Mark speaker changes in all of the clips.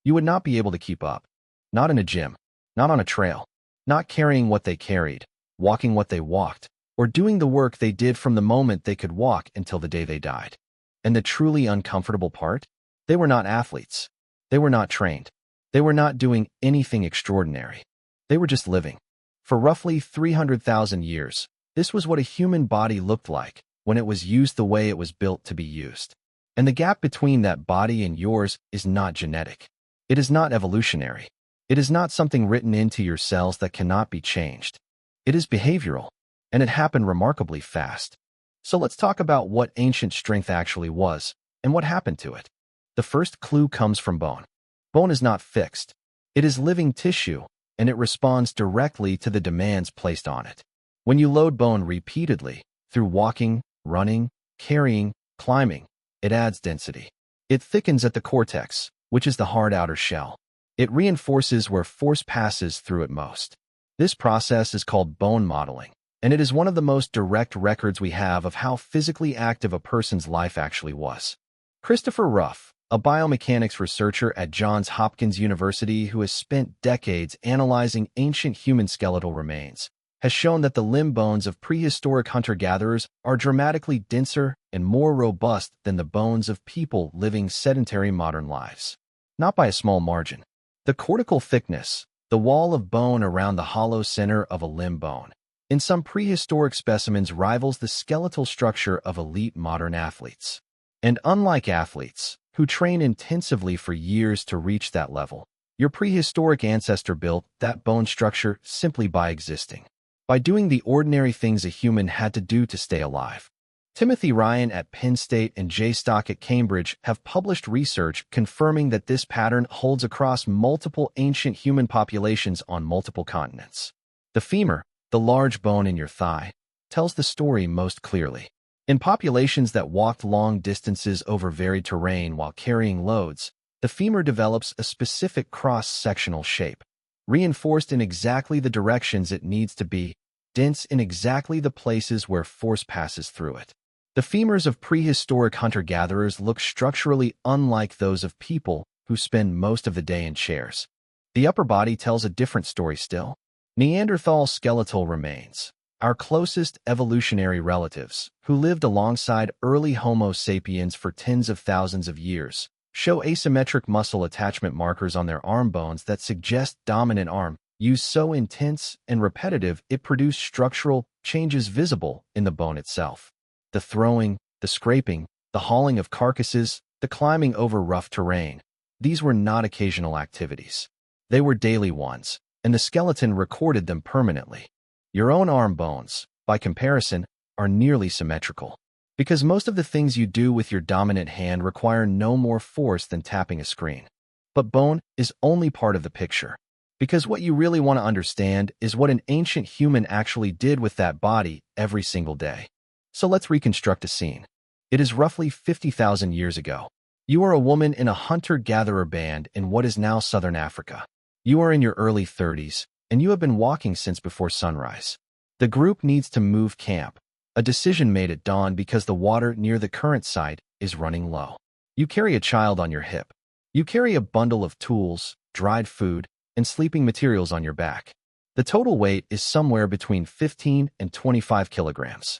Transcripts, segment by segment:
Speaker 1: You would not be able to keep up. Not in a gym, not on a trail, not carrying what they carried, walking what they walked, or doing the work they did from the moment they could walk until the day they died. And the truly uncomfortable part? They were not athletes. They were not trained. They were not doing anything extraordinary. They were just living. For roughly 300,000 years, this was what a human body looked like when it was used the way it was built to be used. And the gap between that body and yours is not genetic. It is not evolutionary. It is not something written into your cells that cannot be changed. It is behavioral, and it happened remarkably fast. So let's talk about what ancient strength actually was and what happened to it. The first clue comes from bone. Bone is not fixed. It is living tissue, and it responds directly to the demands placed on it. When you load bone repeatedly, through walking, running, carrying, climbing, it adds density. It thickens at the cortex, which is the hard outer shell. It reinforces where force passes through it most. This process is called bone modeling, and it is one of the most direct records we have of how physically active a person's life actually was. Christopher Ruff, a biomechanics researcher at Johns Hopkins University who has spent decades analyzing ancient human skeletal remains, has shown that the limb bones of prehistoric hunter-gatherers are dramatically denser and more robust than the bones of people living sedentary modern lives. Not by a small margin. The cortical thickness, the wall of bone around the hollow center of a limb bone, in some prehistoric specimens rivals the skeletal structure of elite modern athletes. And unlike athletes, who train intensively for years to reach that level, your prehistoric ancestor built that bone structure simply by existing, by doing the ordinary things a human had to do to stay alive. Timothy Ryan at Penn State and Jay Stock at Cambridge have published research confirming that this pattern holds across multiple ancient human populations on multiple continents. The femur, the large bone in your thigh, tells the story most clearly. In populations that walked long distances over varied terrain while carrying loads, the femur develops a specific cross-sectional shape, reinforced in exactly the directions it needs to be, dense in exactly the places where force passes through it. The femurs of prehistoric hunter-gatherers look structurally unlike those of people who spend most of the day in chairs. The upper body tells a different story still. Neanderthal skeletal remains, our closest evolutionary relatives, who lived alongside early Homo sapiens for tens of thousands of years, show asymmetric muscle attachment markers on their arm bones that suggest dominant arm use so intense and repetitive it produced structural changes visible in the bone itself. The throwing, the scraping, the hauling of carcasses, the climbing over rough terrain, these were not occasional activities. They were daily ones, and the skeleton recorded them permanently. Your own arm bones, by comparison, are nearly symmetrical, because most of the things you do with your dominant hand require no more force than tapping a screen. But bone is only part of the picture, because what you really want to understand is what an ancient human actually did with that body every single day. So let's reconstruct a scene. It is roughly 50,000 years ago. You are a woman in a hunter-gatherer band in what is now southern Africa. You are in your early 30s, and you have been walking since before sunrise. The group needs to move camp, a decision made at dawn because the water near the current site is running low. You carry a child on your hip. You carry a bundle of tools, dried food, and sleeping materials on your back. The total weight is somewhere between 15 and 25 kilograms.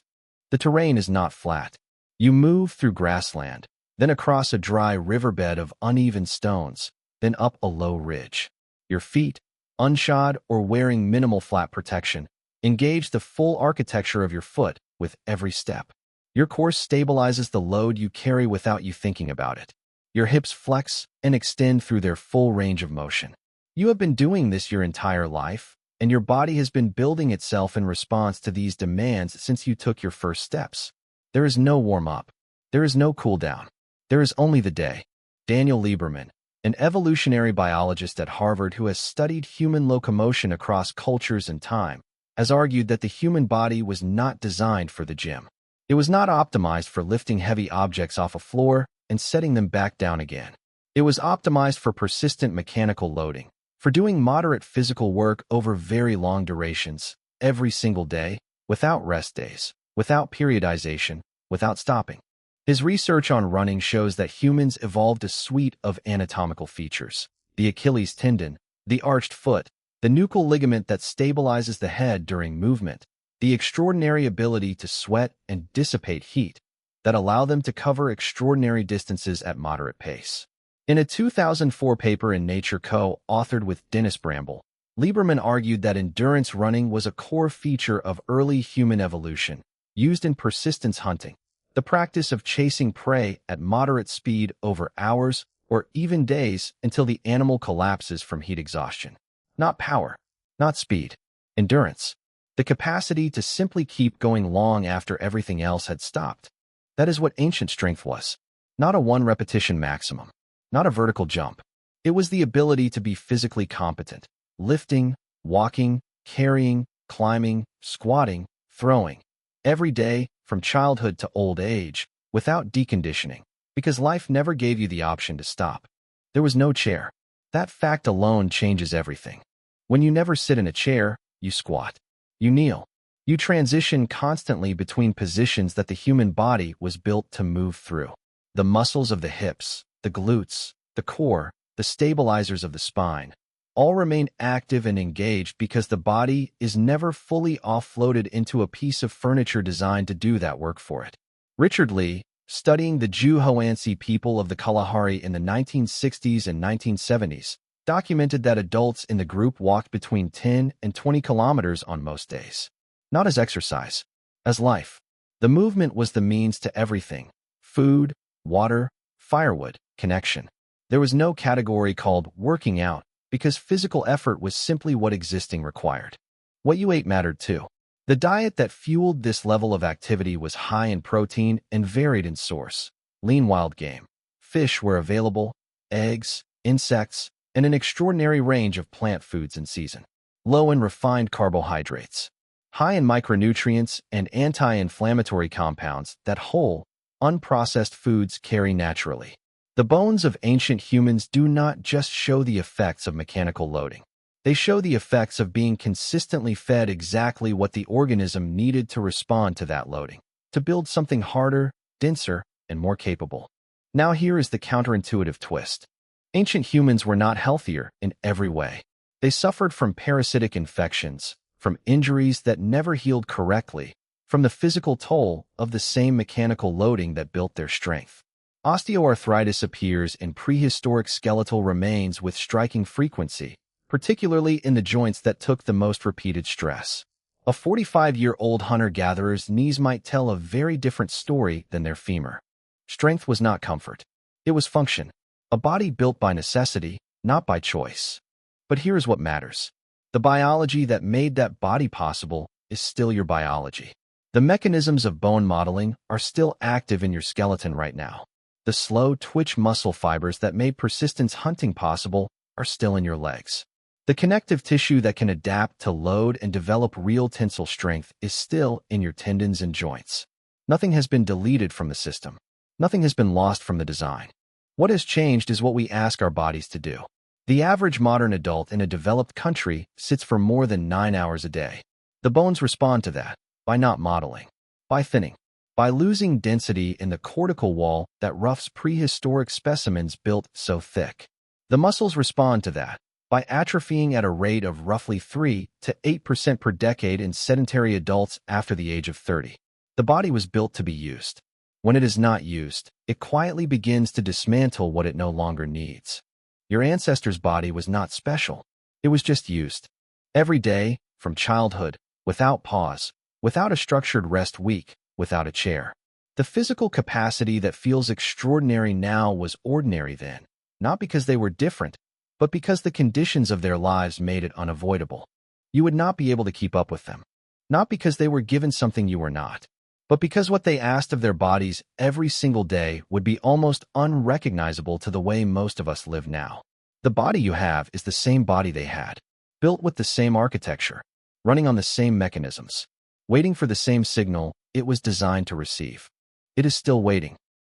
Speaker 1: The terrain is not flat. You move through grassland, then across a dry riverbed of uneven stones, then up a low ridge. Your feet, unshod or wearing minimal flat protection, engage the full architecture of your foot with every step. Your course stabilizes the load you carry without you thinking about it. Your hips flex and extend through their full range of motion. You have been doing this your entire life, and your body has been building itself in response to these demands since you took your first steps. There is no warm-up. There is no cool-down. There is only the day. Daniel Lieberman, an evolutionary biologist at Harvard who has studied human locomotion across cultures and time, has argued that the human body was not designed for the gym. It was not optimized for lifting heavy objects off a floor and setting them back down again. It was optimized for persistent mechanical loading, for doing moderate physical work over very long durations, every single day, without rest days, without periodization, without stopping. His research on running shows that humans evolved a suite of anatomical features, the Achilles tendon, the arched foot, the nuchal ligament that stabilizes the head during movement, the extraordinary ability to sweat and dissipate heat that allow them to cover extraordinary distances at moderate pace. In a 2004 paper in Nature co-authored with Dennis Bramble, Lieberman argued that endurance running was a core feature of early human evolution, used in persistence hunting, the practice of chasing prey at moderate speed over hours or even days until the animal collapses from heat exhaustion. Not power, not speed, endurance, the capacity to simply keep going long after everything else had stopped. That is what ancient strength was, not a one-repetition maximum, not a vertical jump. It was the ability to be physically competent, lifting, walking, carrying, climbing, squatting, throwing, every day from childhood to old age, without deconditioning, because life never gave you the option to stop. There was no chair. That fact alone changes everything. When you never sit in a chair, you squat. You kneel. You transition constantly between positions that the human body was built to move through. The muscles of the hips, the glutes, the core, the stabilizers of the spine, all remain active and engaged because the body is never fully offloaded into a piece of furniture designed to do that work for it. Richard Lee, studying the Juhoansi people of the Kalahari in the 1960s and 1970s, documented that adults in the group walked between 10 and 20 kilometers on most days. Not as exercise, as life. The movement was the means to everything: food, water, firewood, connection. There was no category called working out because physical effort was simply what existing required. What you ate mattered too. The diet that fueled this level of activity was high in protein and varied in source. Lean wild game, fish were available, eggs, insects, and an extraordinary range of plant foods in season. Low in refined carbohydrates, high in micronutrients and anti-inflammatory compounds that whole, unprocessed foods carry naturally. The bones of ancient humans do not just show the effects of mechanical loading. They show the effects of being consistently fed exactly what the organism needed to respond to that loading, to build something harder, denser, and more capable. Now here is the counterintuitive twist. Ancient humans were not healthier in every way. They suffered from parasitic infections, from injuries that never healed correctly, from the physical toll of the same mechanical loading that built their strength. Osteoarthritis appears in prehistoric skeletal remains with striking frequency, particularly in the joints that took the most repeated stress. A 45-year-old hunter-gatherer's knees might tell a very different story than their femur. Strength was not comfort. It was function, a body built by necessity, not by choice. But here is what matters. The biology that made that body possible is still your biology. The mechanisms of bone modeling are still active in your skeleton right now. The slow twitch muscle fibers that made persistence hunting possible are still in your legs. The connective tissue that can adapt to load and develop real tensile strength is still in your tendons and joints. Nothing has been deleted from the system. Nothing has been lost from the design. What has changed is what we ask our bodies to do. The average modern adult in a developed country sits for more than 9 hours a day. The bones respond to that by not modeling, by thinning, by losing density in the cortical wall that roughs prehistoric specimens built so thick. The muscles respond to that by atrophying at a rate of roughly 3 to 8% per decade in sedentary adults after the age of 30. The body was built to be used. When it is not used, it quietly begins to dismantle what it no longer needs. Your ancestor's body was not special. It was just used. Every day, from childhood, without pause, without a structured rest week, without a chair. The physical capacity that feels extraordinary now was ordinary then, not because they were different, but because the conditions of their lives made it unavoidable. You would not be able to keep up with them. Not because they were given something you were not, but because what they asked of their bodies every single day would be almost unrecognizable to the way most of us live now. The body you have is the same body they had, built with the same architecture, running on the same mechanisms, waiting for the same signal it was designed to receive. It is still waiting.